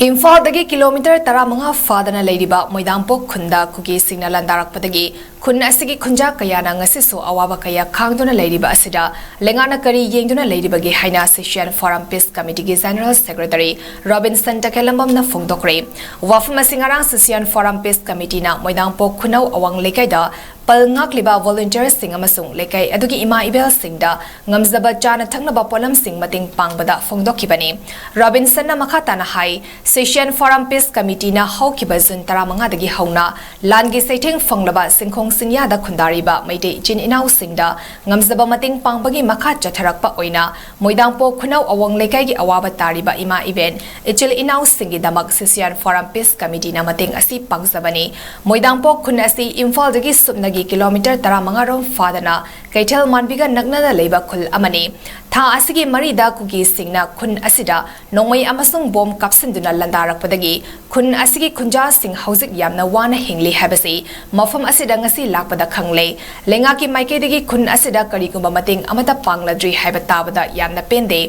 इम्फालदगी kilometre 15 फादना लेरिबा मोइदांपोक खुंदा cookie सिंगना लंदारकपदगी खुन असिगी खुंजा कयाना ngasisu awaba kaya khangduna leiriba asida lengana kari yengduna leiribagi haina session forum peace committee gi general secretary Robinson Takelambam na phongdokre wafum asingarang session forum peace committee na moidampok khunau awang lekaida palngak liba volunteers sing amasung lekai adugi ima ibel singda ngamzaba chana thangnaba polam sing mating pangbada phongdokibani Robinson na makhata na hai session forum peace committee na haukiba jun 15 dagi hauna langi seiting phanglaba singkhong sinya da khundariba maite chin inau singda ngamzaba mating pangbagi makha chatharakpa oina moidangpo khunau awang lekai gi awaba tariba ima event ichil inau singi damak session forum peace committee na mating asi pangzabani moidangpo khun asi imphal dagi subna kilometer 15 rom fadana Kaithal manbiga nagnada leiba khul amani tha asigi marida kugi singna khun asida nongmai amasung bom kapsinduna landarakpadagi khun asigi khunja sing hauzik yamna wana hingli habasi mafam asida ngasi lakpada khangle lenga ki maike degi khun asida karigumba mating amata pangladri haiba tabada yamna pende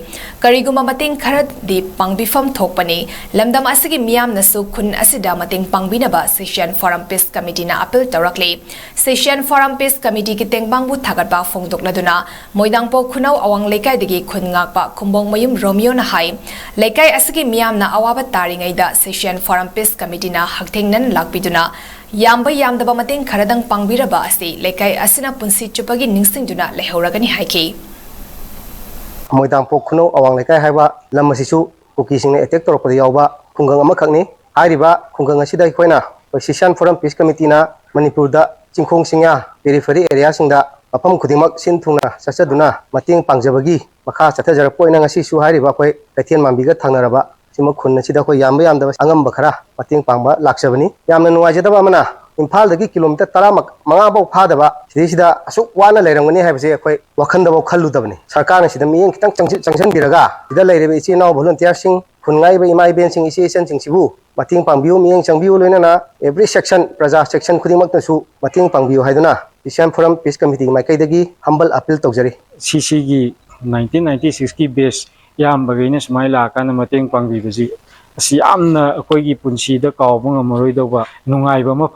karigumba mating kharad di pangbifam thokpani lamdam asigi miyam nasu khun asida mating pangbinaba session forum peace committee na appeal tawrakle session forum peace committee ki tengbangbu thagat phongdokladuna moidangpo khunau awang lekai degi khungakpa khumbong mayum Romeo na hai lekai asigi miyam na awaba taringai da session forum peace committee na hakthengnan lakpiduna yamba yamdaba mating kharadang pangbiraba asi lekai asina punsi chupagi ningsingduna lehoragani haiki moidangpo khunau awang lekai haiba lamasisu kuki singna attack torpadi yawba khungang ama khakni hairiba khungang asida khoina session forum peace committee na manipur da chingkhong singya periphery area singda Apam kudimak sintuna sasaduna mating pangjabagi makha chathajarapoi ngasi su hairiba khoi kaithian mambiga thangnaraba sima khunna sida khoi yamba yamda angamba khara mating pangba laksabani yamna nuwaijadaba amana imphal dagi kilometer 15 bau phadaba sida asuk wana leirangani haibase khoi wakhandaba khalludabani sarkarna sida miyeng kitang changsan biraga sida leiriba ichi naw volunteer sing khungai ba imai ben sing isi sen sing sibu mating pangbiu miyeng changbiu loinana every section praja section kudimak nasu mating pangbiu haiduna Session Forum Peace Committee maikaidagi humble appeal tawjari CCG 1996 ki base yam bagina smaila kana mateng pangbibaji asi amna akoigi punsida kawba ngamaroi doba nungaiba ma